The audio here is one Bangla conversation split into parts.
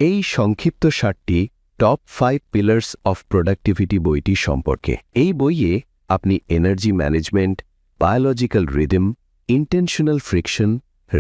এই সংক্ষিপ্ত 7টি টপ 5 পিলার্স অফ প্রোডাক্টিভিটি বইটি সম্পর্কে। এই বইয়ে আপনি energy management, biological rhythm, intentional friction,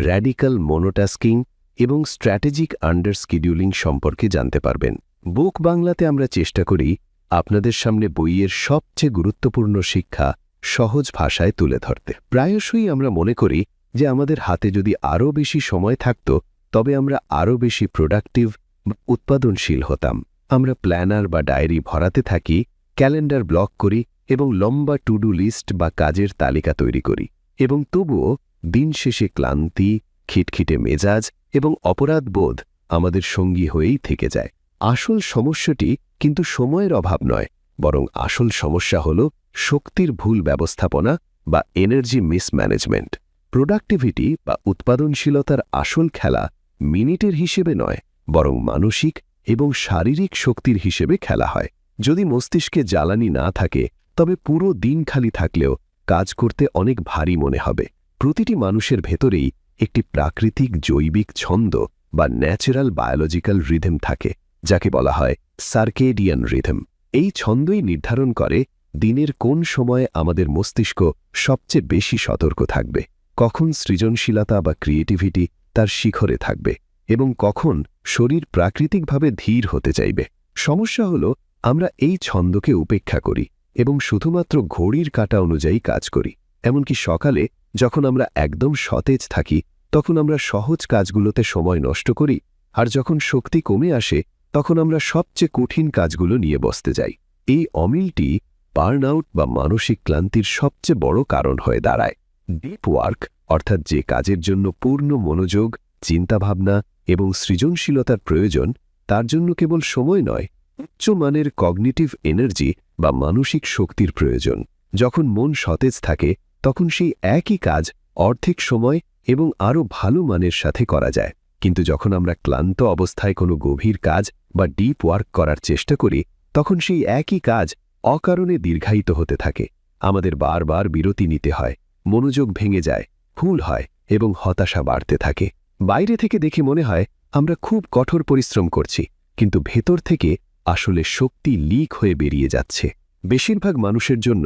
radical monotasking এবং স্ট্র্যাটেজিক আন্ডার স্কিডিউলিং সম্পর্কে জানতে পারবেন। বুক বাংলাতে আমরা চেষ্টা করি আপনাদের সামনে বইয়ের সবচেয়ে গুরুত্বপূর্ণ শিক্ষা সহজ ভাষায় তুলে ধরতে। প্রায়শই আমরা মনে করি যে আমাদের হাতে যদি আরও বেশি সময় থাকত তবে আমরা আরও বেশি প্রোডাক্টিভ বা উৎপাদনশীল হতাম। আমরা প্ল্যানার বা ডায়েরি ভরাতে থাকি, ক্যালেন্ডার ব্লক করি এবং লম্বা টু ডু লিস্ট বা কাজের তালিকা তৈরি করি, এবং তবুও দিন শেষে ক্লান্তি, খিটখিটে মেজাজ এবং অপরাধবোধ আমাদের সঙ্গী হয়েই থেকে যায়। আসল সমস্যাটি কিন্তু সময়ের অভাব নয়, বরং আসল সমস্যা হল শক্তির ভুল ব্যবস্থাপনা বা এনার্জি মিসম্যানেজমেন্ট। প্রোডাক্টিভিটি বা উৎপাদনশীলতার আসল খেলা মিনিটের হিসেবে নয়, বরং মানসিক এবং শারীরিক শক্তির হিসেবে খেলা হয়। যদি মস্তিষ্কে জ্বালানি না থাকে তবে পুরো দিন খালি থাকলেও কাজ করতে অনেক ভারী মনে হবে। প্রতিটি মানুষের ভেতরেই একটি প্রাকৃতিক জৈবিক ছন্দ বা ন্যাচারাল বায়োলজিক্যাল রিদম থাকে, যাকে বলা হয় সার্কেডিয়ান রিদম। এই ছন্দই নির্ধারণ করে দিনের কোন সময়ে আমাদের মস্তিষ্ক সবচেয়ে বেশি সতর্ক থাকবে, কখন সৃজনশীলতা বা ক্রিয়েটিভিটি তার শিখরে থাকবে এবং কখন শরীর প্রাকৃতিকভাবে ধীর হতে চাইবে। সমস্যা হল আমরা এই ছন্দকে উপেক্ষা করি এবং শুধুমাত্র ঘড়ির কাঁটা অনুযায়ী কাজ করি। এমনকি সকালে যখন আমরা একদম সতেজ থাকি তখন আমরা সহজ কাজগুলোতে সময় নষ্ট করি, আর যখন শক্তি কমে আসে তখন আমরা সবচেয়ে কঠিন কাজগুলো নিয়ে বসতে যাই। এই অমিলটি বার্নআউট বা মানসিক ক্লান্তির সবচেয়ে বড় কারণ হয়ে দাঁড়ায়। ডিপ ওয়ার্ক, অর্থাৎ যে কাজের জন্য পূর্ণ মনোযোগ, চিন্তাভাবনা এবং সৃজনশীলতার প্রয়োজন, তার জন্য কেবল সময় নয়, উচ্চমানের কগনিটিভ এনার্জি বা মানসিক শক্তির প্রয়োজন। যখন মন সতেজ থাকে তখন সেই একই কাজ অর্ধেক সময় এবং আরও ভালো মানের সাথে করা যায়। কিন্তু যখন আমরা ক্লান্ত অবস্থায় কোনো গভীর কাজ বা ডিপ ওয়ার্ক করার চেষ্টা করি তখন সেই একই কাজ অকারণে দীর্ঘায়িত হতে থাকে। আমাদের বারবার বিরতি নিতে হয়, মনোযোগ ভেঙে যায়, ভুল হয় এবং হতাশা বাড়তে থাকে। বাইরে থেকে দেখে মনে হয় আমরা খুব কঠোর পরিশ্রম করছি, কিন্তু ভেতর থেকে আসলে শক্তি লিক হয়ে বেরিয়ে যাচ্ছে। বেশিরভাগ মানুষের জন্য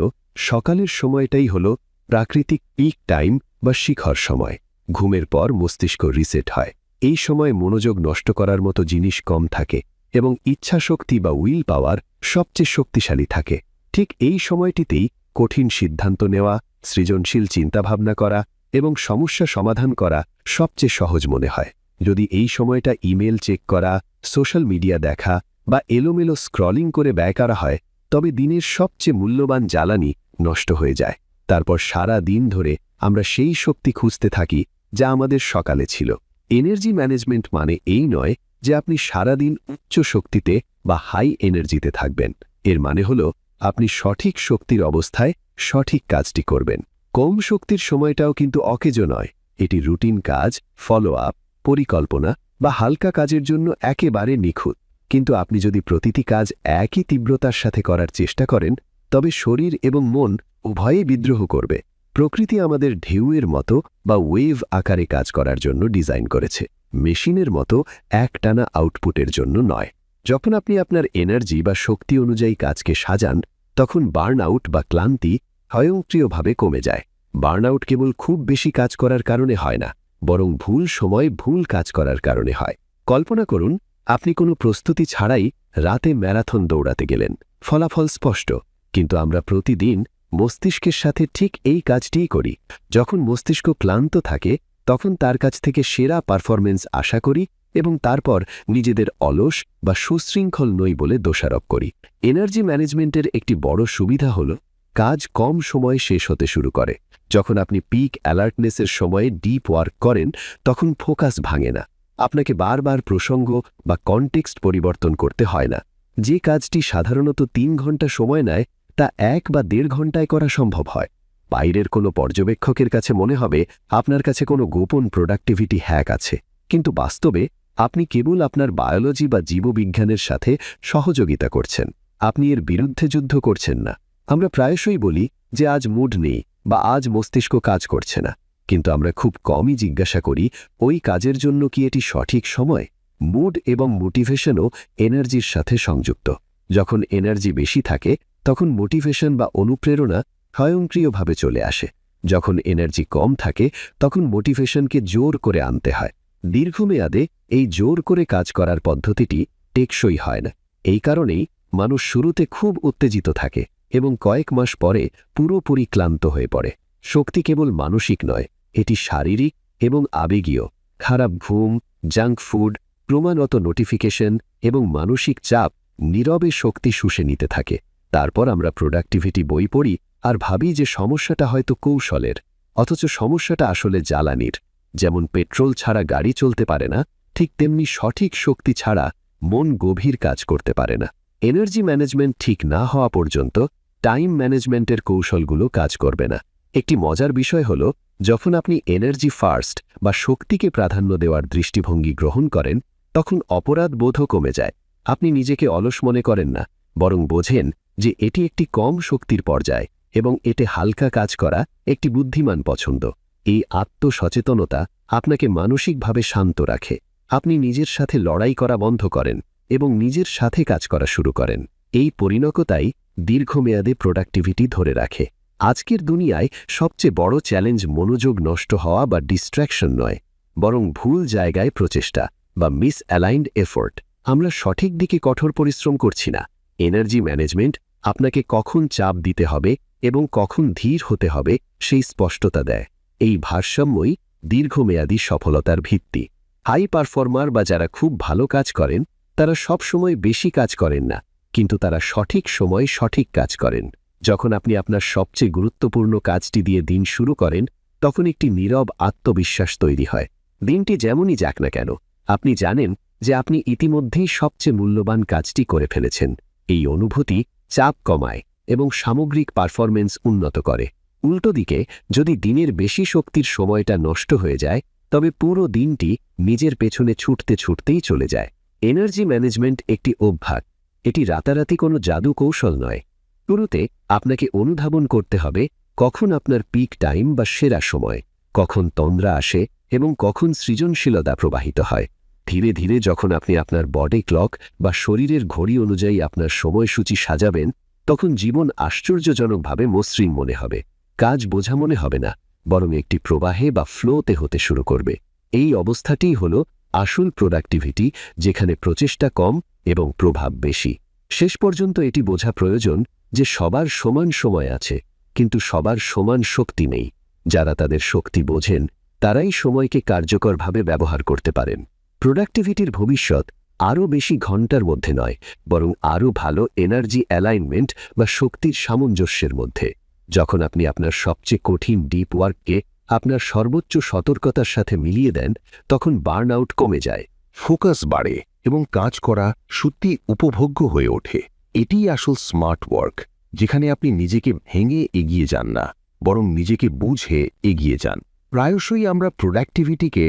সকালের সময়টাই হল প্রাকৃতিক পিক টাইম বা শিখর সময়। ঘুমের পর মস্তিষ্ক রিসেট হয়। এই সময় মনোযোগ নষ্ট করার মতো জিনিস কম থাকে এবং ইচ্ছাশক্তি বা উইল পাওয়ার সবচেয়ে শক্তিশালী থাকে। ঠিক এই সময়টিতেই কঠিন সিদ্ধান্ত নেওয়া, সৃজনশীল চিন্তাভাবনা করা এবং সমস্যা সমাধান করা সবচেয়ে সহজ মনে হয়। যদি এই সময়টা ইমেল চেক করা, সোশ্যাল মিডিয়া দেখা বা এলোমেলো স্ক্রলিং করে ব্যয় করা হয় তবে দিনের সবচেয়ে মূল্যবান জ্বালানি নষ্ট হয়ে যায়। তারপর সারা দিন ধরে আমরা সেই শক্তি খুঁজতে থাকি যা আমাদের সকালে ছিল। এনার্জি ম্যানেজমেন্ট মানে এই নয় যে আপনি সারাদিন উচ্চ শক্তিতে বা হাই এনার্জিতে থাকবেন। এর মানে হল আপনি সঠিক শক্তির অবস্থায় সঠিক কাজটি করবেন। কম শক্তির সময়টাও কিন্তু অকেজো নয়। এটি রুটিন কাজ, ফলো আপ, পরিকল্পনা বা হালকা কাজের জন্য একেবারে নিখুঁত। কিন্তু আপনি যদি প্রতিটি কাজ একই তীব্রতার সাথে করার চেষ্টা করেন তবে শরীর এবং মন উভয়েই বিদ্রোহ করবে। প্রকৃতি আমাদের ঢেউয়ের মতো বা ওয়েভ আকারে কাজ করার জন্য ডিজাইন করেছে, মেশিনের মতো একটানা আউটপুটের জন্য নয়। যখন আপনি আপনার এনার্জি বা শক্তি অনুযায়ী কাজকে সাজান তখন বার্নআউট বা ক্লান্তি স্বয়ংক্রিয়ভাবে কমে যায়। বার্নআউট কেবল খুব বেশি কাজ করার কারণে হয় না, বরং ভুল সময় ভুল কাজ করার কারণে হয়। কল্পনা করুন আপনি কোনো প্রস্তুতি ছাড়াই রাতে ম্যারাথন দৌড়াতে গেলেন। ফলাফল স্পষ্ট, কিন্তু আমরা প্রতিদিন মস্তিষ্কের সাথে ঠিক এই কাজটিই করি। যখন মস্তিষ্ক ক্লান্ত থাকে তখন তার কাছ থেকে সেরা পারফরমেন্স আশা করি এবং তারপর নিজেদের অলস বা সুশৃঙ্খল নই বলে দোষারোপ করি। এনার্জি ম্যানেজমেন্টের একটি বড় সুবিধা হল কাজ কম সময়ে শেষ হতে শুরু করে। যখন আপনি পিক অ্যালার্টনেসের সময়ে ডিপ ওয়ার্ক করেন তখন ফোকাস ভাঙে না, আপনাকে বারবার প্রসঙ্গ বা কনটেক্সট পরিবর্তন করতে হয় না। যে কাজটি সাধারণত 3 ঘন্টা সময় নেয় তা 1 বা 1.5 ঘন্টায় করা সম্ভব হয়। বাইরের কোনো পর্যবেক্ষকের কাছে মনে হবে আপনার কাছে কোনো গোপন প্রোডাক্টিভিটি হ্যাক আছে, কিন্তু বাস্তবে আপনি কেবল আপনার বায়োলজি বা জীববিজ্ঞানের সাথে সহযোগিতা করছেন। আপনি এর বিরুদ্ধে যুদ্ধ করছেন না। আমরা প্রায়শই বলি যে আজ মুড নেই বা আজ মস্তিষ্ক কাজ করছে না, কিন্তু আমরা খুব কমই জিজ্ঞাসা করি ওই কাজের জন্য কি এটি সঠিক সময়। মুড এবং মোটিভেশনও এনার্জির সাথে সংযুক্ত। যখন এনার্জি বেশি থাকে তখন মোটিভেশন বা অনুপ্রেরণা স্বয়ংক্রিয়ভাবে চলে আসে। যখন এনার্জি কম থাকে তখন মোটিভেশনকে জোর করে আনতে হয়। দীর্ঘমেয়াদে এই জোর করে কাজ করার পদ্ধতিটি টেকসই হয় না। এই কারণেই মানুষ শুরুতে খুব উত্তেজিত থাকে এবং কয়েক মাস পরে পুরোপুরি ক্লান্ত হয়ে পড়ে। শক্তি কেবল মানসিক নয়, এটি শারীরিক এবং আবেগীয়। খারাপ ঘুম, জাঙ্ক ফুড, ক্রমাগত নোটিফিকেশন এবং মানসিক চাপ নীরবে শক্তি শুষে নিতে থাকে। তারপর আমরা প্রোডাক্টিভিটি বই পড়ি আর ভাবি যে সমস্যাটা হয়তো কৌশলের, অথচ সমস্যাটা আসলে জ্বালানির। যেমন পেট্রোল ছাড়া গাড়ি চলতে পারে না, ঠিক তেমনি সঠিক শক্তি ছাড়া মন গভীর কাজ করতে পারে না। এনার্জি ম্যানেজমেন্ট ঠিক না হওয়া পর্যন্ত টাইম ম্যানেজমেন্টের কৌশলগুলো কাজ করবে না। একটি মজার বিষয় হল, যখন আপনি এনার্জি ফার্স্ট বা শক্তিকে প্রাধান্য দেওয়ার দৃষ্টিভঙ্গি গ্রহণ করেন তখন অপরাধ বোধও কমে যায়। আপনি নিজেকে অলস মনে করেন না, বরং বোঝেন যে এটি একটি কম শক্তির পর্যায় এবং এতে হালকা কাজ করা একটি বুদ্ধিমান পছন্দ। এই আত্মসচেতনতা আপনাকে মানসিকভাবে শান্ত রাখে। আপনি নিজের সাথে লড়াই করা বন্ধ করেন এবং নিজের সাথে কাজ করা শুরু করেন। এই পরিণকতাই দীর্ঘমেয়াদে প্রোডাক্টিভিটি ধরে রাখে। আজকের দুনিয়ায় সবচেয়ে বড় চ্যালেঞ্জ মনোযোগ নষ্ট হওয়া বা ডিস্ট্র্যাকশন নয়, বরং ভুল জায়গায় প্রচেষ্টা বা মিসঅ্যালাইন্ড এফোর্ট। আমরা সঠিক দিকে কঠোর পরিশ্রম করছি না। এনার্জি ম্যানেজমেন্ট আপনাকে কখন চাপ দিতে হবে এবং কখন ধীর হতে হবে সেই স্পষ্টতা দেয়। এই ভারসাম্যই দীর্ঘমেয়াদী সফলতার ভিত্তি। হাই পারফর্মার বা যারা খুব ভালো কাজ করেন তারা সব সময় বেশি কাজ করেন না, কিন্তু তারা সঠিক সময় সঠিক কাজ করেন। যখন আপনি আপনার সবচেয়ে গুরুত্বপূর্ণ কাজটি দিয়ে দিন শুরু করেন তখন একটি নীরব আত্মবিশ্বাস তৈরি হয়। দিনটি যেমনই যাক না কেন, আপনি জানেন যে আপনি ইতিমধ্যেই সবচেয়ে মূল্যবান কাজটি করে ফেলেছেন। এই অনুভূতি চাপ কমায় এবং সামগ্রিক পারফরম্যান্স উন্নত করে। উল্টো দিকে যদি দিনের বেশি শক্তির সময়টা নষ্ট হয়ে যায় তবে পুরো দিনটি নিজের পেছনে ছুটতে ছুটতেই চলে যায়। এনার্জি ম্যানেজমেন্ট একটি অভ্যাস, এটি রাতারাতি কোনো জাদু কৌশল নয়। শুরুতে আপনাকে অনুধাবন করতে হবে কখন আপনার পিক টাইম বা সেরা সময়, কখন তন্দ্রা আসে এবং কখন সৃজনশীলতা প্রবাহিত হয়। ধীরে ধীরে যখন আপনি আপনার বডি ক্লক বা শরীরের ঘড়ি অনুযায়ী আপনার সময়সূচি সাজাবেন তখন জীবন আশ্চর্যজনকভাবে মসৃণ মনে হবে। কাজ বোঝা মনে হবে না, বরং একটি প্রবাহে বা ফ্লোতে হতে শুরু করবে। এই অবস্থাটিই হল আসল প্রোডাক্টিভিটি, যেখানে প্রচেষ্টা কম এবং প্রভাব বেশি। শেষ পর্যন্ত এটি বোঝা প্রয়োজন যে সবার সমান সময় আছে, কিন্তু সবার সমান শক্তি নেই। যারা তাদের শক্তি বোঝেন তারাই সময়কে কার্যকরভাবে ব্যবহার করতে পারেন। প্রোডাক্টিভিটির ভবিষ্যৎ আরও বেশি ঘন্টার মধ্যে নয়, বরং আরও ভালো এনার্জি অ্যালাইনমেন্ট বা শক্তির সামঞ্জস্যের মধ্যে। যখন আপনি আপনার সবচেয়ে কঠিন ডিপ ওয়ার্ককে আপনার সর্বোচ্চ সতর্কতার সাথে মিলিয়ে দেন তখন বার্ন আউট কমে যায়, ফোকাস বাড়ে এবং কাজ করা সত্যি উপভোগ্য হয়ে ওঠে। এটিই আসল স্মার্ট ওয়ার্ক, যেখানে আপনি নিজেকে ভেঙে এগিয়ে যান না, বরং নিজেকে বুঝে এগিয়ে যান। প্রায়শই আমরা প্রোডাক্টিভিটিকে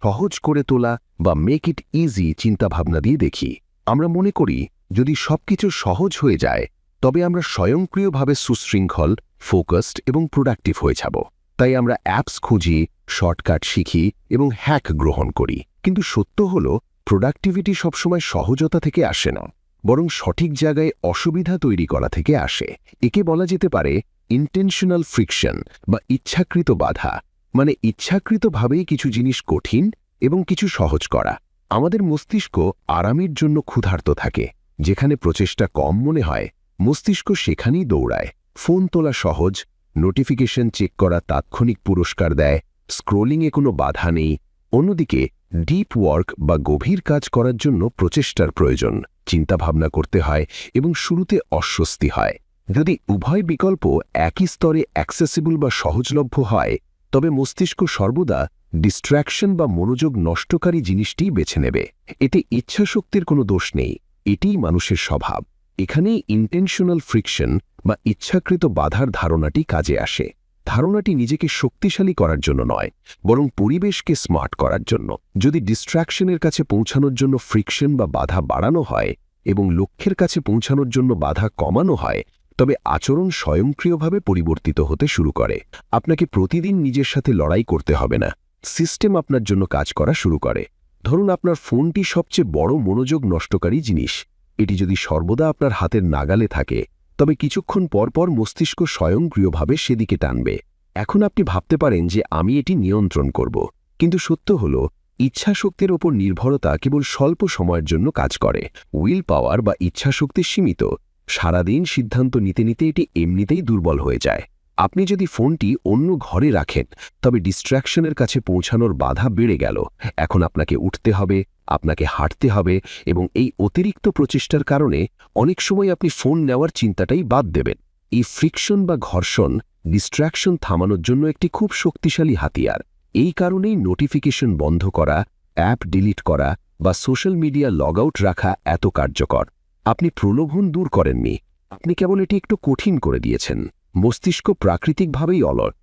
সহজ করে তোলা বা মেক ইট ইজি চিন্তাভাবনা দিয়ে দেখি। আমরা মনে করি যদি সবকিছু সহজ হয়ে যায় তবে আমরা স্বয়ংক্রিয়ভাবে সুশৃঙ্খল, ফোকাসড এবং প্রোডাক্টিভ হয়ে যাব। তাই আমরা অ্যাপস খুঁজি, শর্টকাট শিখি এবং হ্যাক গ্রহণ করি। কিন্তু সত্য হল প্রোডাক্টিভিটি সবসময় সহজতা থেকে আসে না, বরং সঠিক জায়গায় অসুবিধা তৈরি করা থেকে আসে। একে বলা যেতে পারে ইন্টেনশনাল ফ্রিকশন বা ইচ্ছাকৃত বাধা। মানে ইচ্ছাকৃতভাবেই কিছু জিনিস কঠিন এবং কিছু সহজ করা। আমাদের মস্তিষ্ক আরামের জন্য ক্ষুধার্ত থাকে। যেখানে প্রচেষ্টা কম মনে হয় মস্তিষ্ক সেখানেই দৌড়ায়। ফোন তোলা সহজ, নোটিফিকেশন চেক করা তাৎক্ষণিক পুরস্কার দেয়, স্ক্রোলিংয়ে কোনো বাধা নেই। অন্যদিকে ডিপ ওয়ার্ক বা গভীর কাজ করার জন্য প্রচেষ্টার প্রয়োজন, চিন্তাভাবনা করতে হয় এবং শুরুতে অস্বস্তি হয়। যদি উভয় বিকল্প একই স্তরে অ্যাক্সেসিবল বা সহজলভ্য হয় তবে মস্তিষ্ক সর্বদা ডিস্ট্র্যাকশন বা মনোযোগ নষ্টকারী জিনিসটি বেছে নেবে। এতে ইচ্ছাশক্তির কোনো দোষ নেই, এটিই মানুষের স্বভাব। এখানেই ইন্টেনশনাল ফ্রিকশন বা ইচ্ছাকৃত বাধার ধারণাটি কাজে আসে। ধারণাটি নিজেকে শক্তিশালী করার জন্য নয়, বরং পরিবেশকে স্মার্ট করার জন্য। যদি ডিস্ট্র্যাকশনের কাছে পৌঁছানোর জন্য ফ্রিকশন বা বাধা বাড়ানো হয় এবং লক্ষ্যের কাছে পৌঁছানোর জন্য বাধা কমানো হয় তবে আচরণ স্বয়ংক্রিয়ভাবে পরিবর্তিত হতে শুরু করে। আপনাকে প্রতিদিন নিজের সাথে লড়াই করতে হবে না, সিস্টেম আপনার জন্য কাজ করা শুরু করে। ধরুন আপনার ফোনটি সবচেয়ে বড় মনোযোগ নষ্টকারী জিনিস। এটি যদি সর্বদা আপনার হাতের নাগালে থাকে তবে কিছুক্ষণ পর মস্তিষ্ক স্বয়ংক্রিয়ভাবে সেদিকে টানবে। এখন আপনি ভাবতে পারেন যে আমি এটি নিয়ন্ত্রণ করব, কিন্তু সত্য হল ইচ্ছাশক্তির ওপর নির্ভরতা কেবল স্বল্প সময়ের জন্য কাজ করে। উইল পাওয়ার বা ইচ্ছাশক্তি সীমিত। সারাদিন সিদ্ধান্ত নিতে নিতে এটি এমনিতেই দুর্বল হয়ে যায়। আপনি যদি ফোনটি অন্য ঘরে রাখেন তবে ডিস্ট্র্যাকশনের কাছে পৌঁছানোর বাধা বেড়ে গেল। এখন আপনাকে উঠতে হবে, আপনাকে হাঁটতে হবে, এবং এই অতিরিক্ত প্রচেষ্টার কারণে অনেক সময় আপনি ফোন নেওয়ার চিন্তাটাই বাদ দেবেন। এই ফ্রিকশন বা ঘর্ষণ ডিস্ট্র্যাকশন থামানোর জন্য একটি খুব শক্তিশালী হাতিয়ার। এই কারণেই নোটিফিকেশন বন্ধ করা, অ্যাপ ডিলিট করা বা সোশ্যাল মিডিয়া লগ আউট রাখা এত কার্যকর। আপনি প্রলোভন দূর করেননি, আপনি কেবল এটি একটু কঠিন করে দিয়েছেন। মস্তিষ্ক প্রাকৃতিকভাবেই অলস।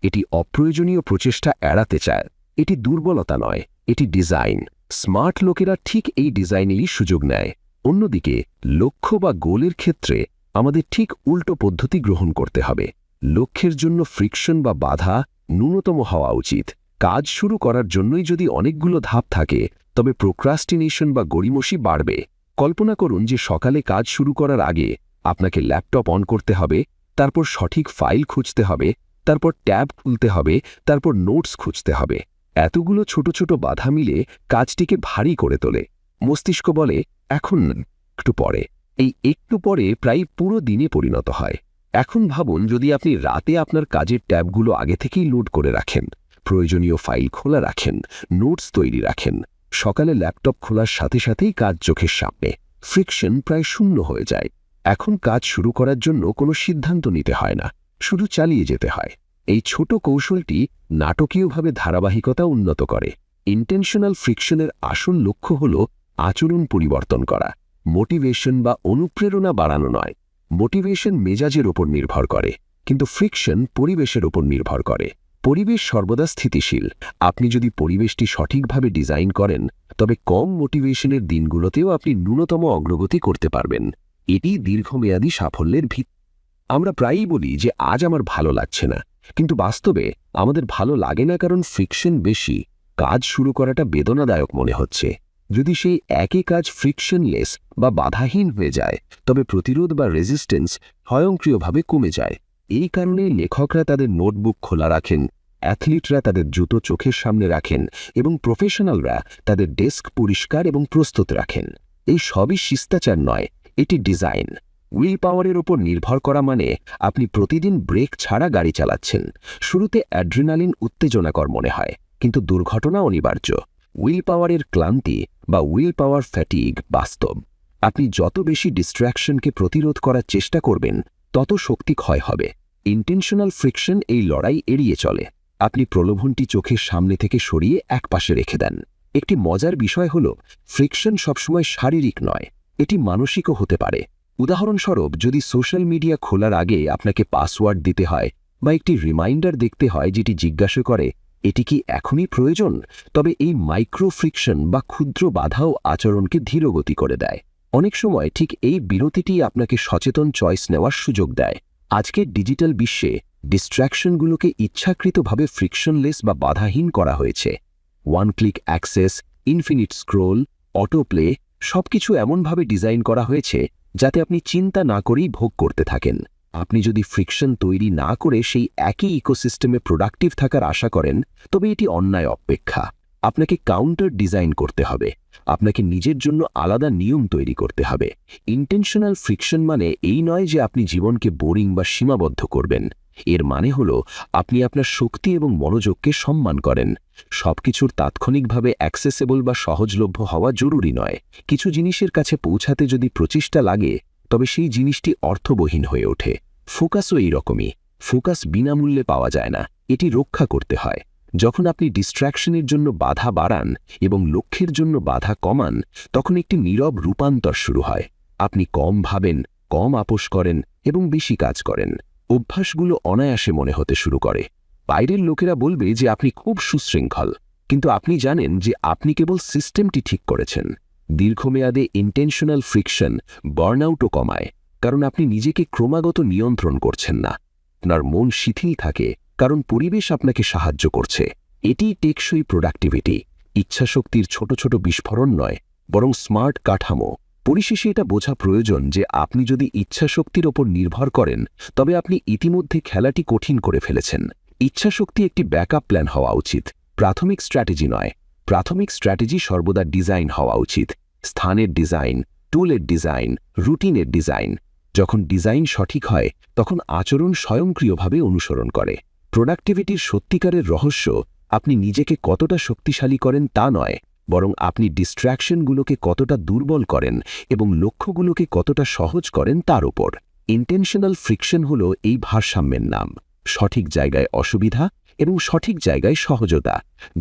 এটি অপ্রয়োজনীয় প্রচেষ্টা এড়াতে চায়। এটি দুর্বলতা নয়, এটি ডিজাইন। স্মার্ট লোকেরা ঠিক এই ডিজাইনেরই সুযোগ নেয়। অন্যদিকে লক্ষ্য বা গোলের ক্ষেত্রে আমাদের ঠিক উল্টো পদ্ধতি গ্রহণ করতে হবে। লক্ষ্যের জন্য ফ্রিকশন বা বাধা ন্যূনতম হওয়া উচিত। কাজ শুরু করার জন্যই যদি অনেকগুলো ধাপ থাকে তবে প্রোক্রাস্টিনেশন বা গড়িমসি বাড়বে। কল্পনা করুন যে সকালে কাজ শুরু করার আগে আপনাকে ল্যাপটপ অন করতে হবে, তারপর সঠিক ফাইল খুঁজতে হবে, তারপর ট্যাব খুলতে হবে, তারপর নোটস খুঁজতে হবে। এতগুলো ছোট ছোট বাধা মিলে কাজটিকে ভারী করে তোলে। মস্তিষ্ক বলে এখন একটু পরে। এই একটু পরে প্রায় পুরো দিনে পরিণত হয়। এখন ভাবুন যদি আপনি রাতে আপনার কাজের ট্যাবগুলো আগে থেকেই লোড করে রাখেন, প্রয়োজনীয় ফাইল খোলা রাখেন, নোটস তৈরি রাখেন। সকালে ল্যাপটপ খোলার সাথে সাথেই কাজ চোখের সামনে। ফ্রিকশন প্রায় শূন্য হয়ে যায়। এখন কাজ শুরু করার জন্য কোনো সিদ্ধান্ত নিতে হয় না, শুধু চালিয়ে যেতে হয়। এই ছোট কৌশলটি নাটকীয়ভাবে ধারাবাহিকতা উন্নত করে। ইন্টেনশনাল ফ্রিকশনের আসল লক্ষ্য হল আচরণ পরিবর্তন করা, মোটিভেশন বা অনুপ্রেরণা বাড়ানো নয়। মোটিভেশন মেজাজের ওপর নির্ভর করে, কিন্তু ফ্রিকশন পরিবেশের ওপর নির্ভর করে। পরিবেশ সর্বদা স্থিতিশীল। আপনি যদি পরিবেশটি সঠিকভাবে ডিজাইন করেন তবে কম মোটিভেশনের দিনগুলোতেও আপনি ন্যূনতম অগ্রগতি করতে পারবেন। এটি দীর্ঘমেয়াদী সাফল্যের ভিত্তি। আমরা প্রায়ই বলি যে আজ আমার ভালো লাগছে না, কিন্তু বাস্তবে আমাদের ভালো লাগে না কারণ ফ্রিকশন বেশি। কাজ শুরু করাটা বেদনাদায়ক মনে হচ্ছে। যদি সেই একই কাজ ফ্রিকশনলেস বা বাধাহীন হয়ে যায় তবে প্রতিরোধ বা রেজিস্ট্যান্স স্বয়ংক্রিয়ভাবে কমে যায়। এই কারণে লেখকরা তাদের নোটবুক খোলা রাখেন, অ্যাথলিটরা তাদের জুতো চোখের সামনে রাখেন এবং প্রফেশনালরা তাদের ডেস্ক পরিষ্কার এবং প্রস্তুত রাখেন। এই সবই শিষ্টাচার নয়, এটি ডিজাইন। উইল পাওয়ারের ওপর নির্ভর করা মানে আপনি প্রতিদিন ব্রেক ছাড়া গাড়ি চালাচ্ছেন। শুরুতে অ্যাড্রিনালিন উত্তেজনাকর মনে হয়, কিন্তু দুর্ঘটনা অনিবার্য। উইল পাওয়ারের ক্লান্তি বা উইল পাওয়ার ফ্যাটিগ বাস্তব। আপনি যত বেশি ডিস্ট্র্যাকশনকে প্রতিরোধ করার চেষ্টা করবেন তত শক্তি ক্ষয় হবে। ইন্টেনশনাল ফ্রিকশন এই লড়াই এড়িয়ে চলে। আপনি প্রলোভনটি চোখের সামনে থেকে সরিয়ে একপাশে রেখে দেন। একটি মজার বিষয় হল ফ্রিকশন সবসময় শারীরিক নয়, এটি মানসিকও হতে পারে। উদাহরণস্বরূপ যদি সোশ্যাল মিডিয়া খোলার আগে আপনাকে পাসওয়ার্ড দিতে হয় বা একটি রিমাইন্ডার দেখতে হয় যেটি জিজ্ঞাসা করে এটি কি এখনই প্রয়োজন, তবে এই মাইক্রো ফ্রিকশন বা ক্ষুদ্র বাধাও আচরণকে ধীরগতি করে দেয়। অনেক সময় ঠিক এই বিরতিটি আপনাকে সচেতন চয়েস নেওয়ার সুযোগ দেয়। আজকের ডিজিটাল বিশ্বে ডিস্ট্র্যাকশনগুলোকে ইচ্ছাকৃতভাবে ফ্রিকশনলেস বা বাধাহীন করা হয়েছে। One click access, infinite scroll, autoplay সবকিছু এমনভাবে ডিজাইন করা হয়েছে যাতে আপনি চিন্তা না করেই ভোগ করতে থাকেন। আপনি যদি ফ্রিকশন তৈরি না করে সেই একই ইকোসিস্টেমে প্রোডাক্টিভ থাকার আশা করেন তবে এটি অন্যায় অপেক্ষা। আপনাকে কাউন্টার ডিজাইন করতে হবে। আপনাকে নিজের জন্য আলাদা নিয়ম তৈরি করতে হবে। ইন্টেনশনাল ফ্রিকশন মানে এই নয় যে আপনি জীবনকে বোরিং বা সীমাবদ্ধ করবেন। এর মানে হল আপনি আপনার শক্তি এবং মনোযোগকে সম্মান করেন। সবকিছুর তাৎক্ষণিকভাবে অ্যাক্সেসেবল বা সহজলভ্য হওয়া জরুরি নয়। কিছু জিনিসের কাছে পৌঁছাতে যদি প্রচেষ্টা লাগে তবে সেই জিনিসটি অর্থবহীন হয়ে ওঠে। ফোকাসও এই রকমই। ফোকাস বিনামূল্যে পাওয়া যায় না, এটি রক্ষা করতে হয়। যখন আপনি ডিস্ট্র্যাকশনের জন্য বাধা বাড়ান এবং লক্ষ্যের জন্য বাধা কমান তখন একটি নীরব রূপান্তর শুরু হয়। আপনি কম ভাবেন, কম আপোস করেন এবং বেশি কাজ করেন। অভ্যাসগুলো অনায়াসে মনে হতে শুরু করে। বাইরের লোকেরা বলবে যে আপনি খুব সুশৃঙ্খল, কিন্তু আপনি জানেন যে আপনি কেবল সিস্টেমটি ঠিক করেছেন। দীর্ঘমেয়াদে ইন্টেনশনাল ফ্রিকশন বার্নআউটও কমায়, কারণ আপনি নিজেকে ক্রমাগত নিয়ন্ত্রণ করছেন না। আপনার মন শিথিল থাকে কারণ পরিবেশ আপনাকে সাহায্য করছে। এটি টেকসই প্রোডাক্টিভিটি। ইচ্ছাশক্তির ছোট ছোট বিস্ফোরণ নয়, বরং স্মার্ট কাঠামো। পরিশেষে এটা বোঝা প্রয়োজন যে আপনি যদি ইচ্ছাশক্তির ওপর নির্ভর করেন, তবে আপনি ইতিমধ্যে খেলাটি কঠিন করে ফেলেছেন। ইচ্ছাশক্তি একটি ব্যাকআপ প্ল্যান হওয়া উচিত, প্রাথমিক স্ট্র্যাটেজি নয়। প্রাথমিক স্ট্র্যাটেজি সর্বদা ডিজাইন হওয়া উচিত, স্থানের ডিজাইন, টুলের ডিজাইন, রুটিনের ডিজাইন। যখন ডিজাইন সঠিক হয়, তখন আচরণ স্বয়ংক্রিয়ভাবে অনুসরণ করে। প্রোডাক্টিভিটির সত্যিকারের রহস্য আপনি নিজেকে কতটা শক্তিশালী করেন তা নয়, বরং আপনি ডিস্ট্র্যাকশনগুলোকে কতটা দুর্বল করেন এবং লক্ষ্যগুলোকে কতটা সহজ করেন তার উপর। ইন্টেনশনাল ফ্রিকশন হল এই ভারসাম্যের নাম, সঠিক জায়গায় অসুবিধা এবং সঠিক জায়গায় সহজতা।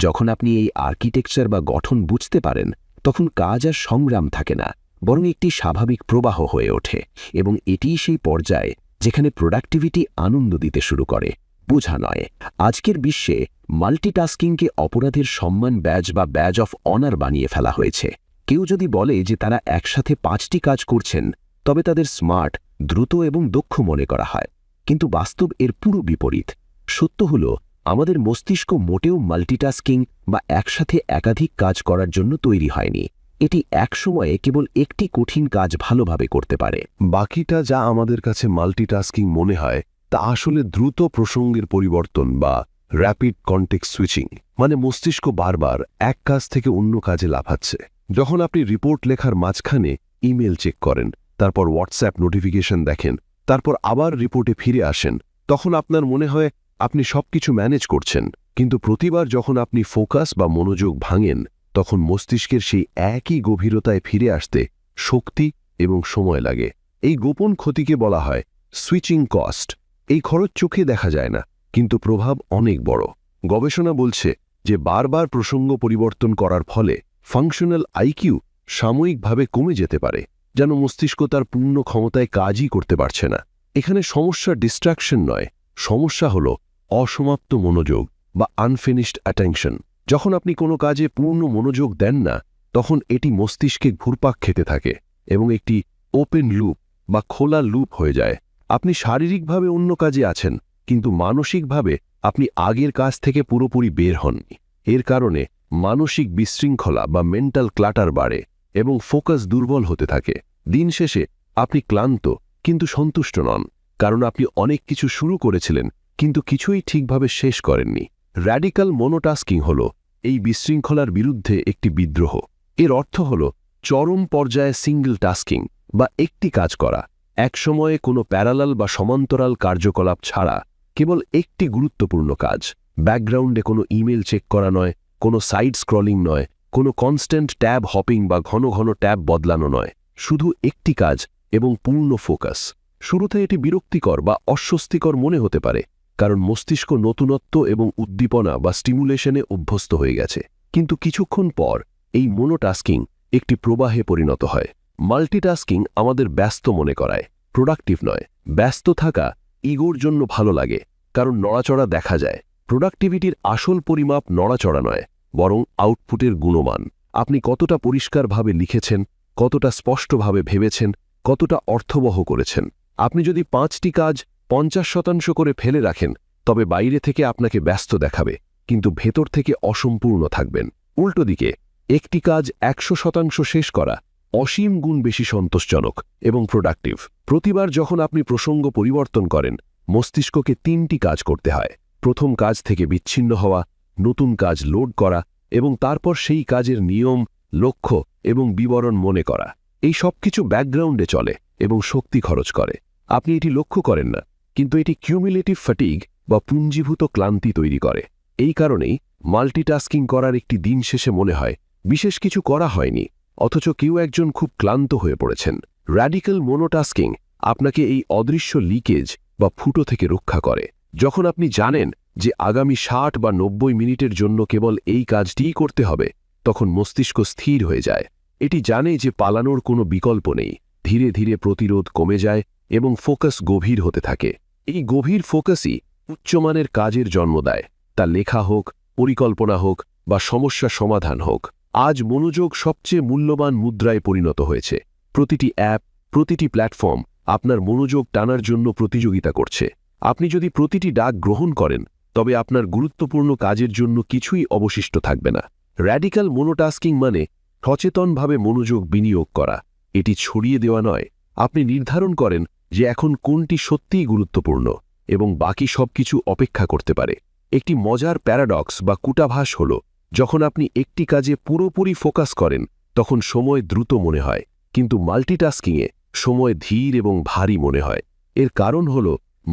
যখন আপনি এই আর্কিটেকচার বা গঠন বুঝতে পারেন, তখন কাজ আর সংগ্রাম থাকে না, বরং একটি স্বাভাবিক প্রবাহ হয়ে ওঠে। এবং এটিই সেই পর্যায় যেখানে প্রোডাক্টিভিটি আনন্দ দিতে শুরু করে, বোঝা নয়। আজকের বিশ্বে মাল্টিটাস্কিংকে অপরাধের সম্মান ব্যাজ বা ব্যাজ অফ অনার বানিয়ে ফেলা হয়েছে। কেউ যদি বলে যে তারা একসাথে 5টি কাজ করছেন, তবে তাদের স্মার্ট, দ্রুত এবং দক্ষ মনে করা হয়। কিন্তু বাস্তব এর পুরো বিপরীত। সত্য হল, আমাদের মস্তিষ্ক মোটেও মাল্টিটাস্কিং বা একসাথে একাধিক কাজ করার জন্য তৈরি হয়নি। এটি এক সময়ে কেবল একটি কঠিন কাজ ভালোভাবে করতে পারে। বাকিটা যা আমাদের কাছে মাল্টিটাস্কিং মনে হয়, তা আসলে দ্রুত প্রসঙ্গের পরিবর্তন বা র্যাপিড কনটেক্সট সুইচিং। মানে মস্তিষ্ক বারবার এক কাজ থেকে অন্য কাজে লাফাচ্ছে। যখন আপনি রিপোর্ট লেখার মাঝখানে ইমেল চেক করেন, তারপর হোয়াটসঅ্যাপ নোটিফিকেশন দেখেন, তারপর আবার রিপোর্টে ফিরে আসেন, তখন আপনার মনে হয় আপনি সবকিছু ম্যানেজ করছেন। কিন্তু প্রতিবার যখন আপনি ফোকাস বা মনোযোগ ভাঙেন, তখন মস্তিষ্কের সেই একই গভীরতায় ফিরে আসতে শক্তি এবং সময় লাগে। এই গোপন ক্ষতিকে বলা হয় সুইচিং কস্ট। এই খরচ চোখে দেখা যায় না, কিন্তু প্রভাব অনেক বড়। গবেষণা বলছে যে বারবার প্রসঙ্গ পরিবর্তন করার ফলে ফাংশনাল আইকিউ সাময়িকভাবে কমে যেতে পারে, যেন মস্তিষ্ক তার পূর্ণ ক্ষমতায় কাজই করতে পারছে না। এখানে সমস্যা ডিস্ট্রাকশন নয়, সমস্যা হল অসমাপ্ত মনোযোগ বা আনফিনিশড অ্যাটেনশন। যখন আপনি কোনো কাজে পূর্ণ মনোযোগ দেন না, তখন এটি মস্তিষ্কে ঘুরপাক খেতে থাকে এবং একটি ওপেন লুপ বা খোলা লুপ হয়ে যায়। আপনি শারীরিকভাবে অন্য কাজে আছেন, কিন্তু মানসিকভাবে আপনি আগের কাজ থেকে পুরোপুরি বের হননি। এর কারণে মানসিক বিশৃঙ্খলা বা মেন্টাল ক্লাটার বাড়ে এবং ফোকাস দুর্বল হতে থাকে। দিন শেষে আপনি ক্লান্ত কিন্তু সন্তুষ্ট নন, কারণ আপনি অনেক কিছু শুরু করেছিলেন কিন্তু কিছুই ঠিকভাবে শেষ করেননি। র্যাডিক্যাল মনোটাস্কিং হল এই বিশৃঙ্খলার বিরুদ্ধে একটি বিদ্রোহ। এর অর্থ হল চরম পর্যায়ে সিঙ্গল টাস্কিং বা একটি কাজ করা, এক সময়ে কোনো প্যারালাল বা সমান্তরাল কার্যকলাপ ছাড়া কেবল একটি গুরুত্বপূর্ণ কাজ। ব্যাকগ্রাউন্ডে কোনো ইমেল চেক করা নয়, কোনো সাইড স্ক্রলিং নয়, কোনো কনস্ট্যান্ট ট্যাব হপিং বা ঘন ঘন ট্যাব বদলানো নয়, শুধু একটি কাজ এবং পূর্ণ ফোকাস। শুরুতে এটি বিরক্তিকর বা অস্বস্তিকর মনে হতে পারে, কারণ মস্তিষ্ক নতুনত্ব এবং উদ্দীপনা বা স্টিমুলেশনে অভ্যস্ত হয়ে গেছে। কিন্তু কিছুক্ষণ পর এই মোনোটাস্কিং একটি প্রবাহে পরিণত হয়। মাল্টিটাস্কিং আমাদের ব্যস্ত মনে করায়, প্রোডাক্টিভ নয়। ব্যস্ত থাকা ইগোর জন্য ভালো লাগে, কারণ নড়াচড়া দেখা যায়। প্রোডাক্টিভিটির আসল পরিমাপ নড়াচড়া নয়, বরং আউটপুটের গুণমান। আপনি কতটা পরিষ্কারভাবে লিখেছেন, কতটা স্পষ্টভাবে ভেবেছেন, কতটা অর্থবহ করেছেন। আপনি যদি 5টি কাজ 50% করে ফেলে রাখেন, তবে বাইরে থেকে আপনাকে ব্যস্ত দেখাবে, কিন্তু ভেতর থেকে অসম্পূর্ণ থাকবেন। উল্টো দিকে একটি কাজ 100% শেষ করা অসীম গুণ বেশি সন্তোষজনক এবং প্রোডাক্টিভ। প্রতিবার যখন আপনি প্রসঙ্গ পরিবর্তন করেন, মস্তিষ্ককে 3টি কাজ করতে হয়। প্রথম কাজ থেকে বিচ্ছিন্ন হওয়া, নতুন কাজ লোড করা এবং তারপর সেই কাজের নিয়ম, লক্ষ্য এবং বিবরণ মনে করা। এই সব কিছু ব্যাকগ্রাউন্ডে চলে এবং শক্তি খরচ করে। আপনি এটি লক্ষ্য করেন না, কিন্তু এটি কিউমুলেটিভ ফ্যাটিগ বা পুঞ্জীভূত ক্লান্তি তৈরি করে। এই কারণেই মাল্টিটাস্কিং করার একটি দিন শেষে মনে হয় বিশেষ কিছু করা হয়নি, অথচ কেউ একজন খুব ক্লান্ত হয়ে পড়েছেন। র্যাডিক্যাল মোনোটাস্কিং আপনাকে এই অদৃশ্য লিকেজ বা ফুটো থেকে রক্ষা করে। যখন আপনি জানেন যে আগামী 60 বা 90 মিনিটের জন্য কেবল এই কাজটিই করতে হবে, তখন মস্তিষ্ক স্থির হয়ে যায়। এটি জানে যে পালানোর কোনো বিকল্প নেই। ধীরে ধীরে প্রতিরোধ কমে যায় এবং ফোকাস গভীর হতে থাকে। এই গভীর ফোকাসই উচ্চমানের কাজের জন্ম দেয়, তা লেখা হোক, পরিকল্পনা হোক বা সমস্যা সমাধান হোক। আজ মনোযোগ সবচেয়ে মূল্যবান মুদ্রায় পরিণত হয়েছে। প্রতিটি অ্যাপ, প্রতিটি প্ল্যাটফর্ম আপনার মনোযোগ টানার জন্য প্রতিযোগিতা করছে। আপনি যদি প্রতিটি ডাক গ্রহণ করেন, তবে আপনার গুরুত্বপূর্ণ কাজের জন্য কিছুই অবশিষ্ট থাকবে না। র্যাডিক্যাল মোনোটাস্কিং মানে সচেতনভাবে মনোযোগ বিনিয়োগ করা। এটি ছড়িয়ে দেওয়া নয়। আপনি নির্ধারণ করেন যে এখন কোনটি সত্যিই গুরুত্বপূর্ণ এবং বাকি সবকিছু অপেক্ষা করতে পারে। একটি মজার প্যারাডক্স বা কূটাভাস হল, যখন আপনি একটি কাজে পুরোপুরি ফোকাস করেন তখন সময় দ্রুত মনে হয়, কিন্তু মাল্টিটাস্কিংয়ে সময় ধীর এবং ভারী মনে হয়। এর কারণ হল